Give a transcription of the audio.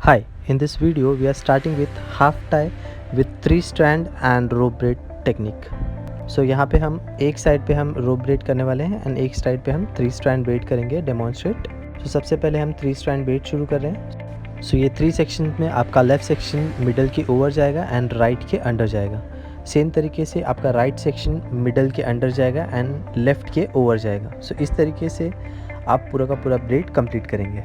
Hi, in this video we are starting with half tie with 3 strand and rope braid technique. So यहाँ पे हम एक side पे हम rope braid करने वाले हैं एंड एक साइड पे हम 3 strand braid करेंगे डेमोन्स्ट्रेट। तो सबसे पहले हम 3 strand braid शुरू कर रहे हैं। सो ये 3 सेक्शन में आपका लेफ़्ट सेक्शन मिडल के ओवर जाएगा एंड राइट के अंडर जाएगा। सेम तरीके से आपका राइट सेक्शन मिडल के अंडर जाएगा एंड लेफ़्ट के ओवर जाएगा। सो इस तरीके से आप पूरा का पूरा ब्रेड कंप्लीट करेंगे।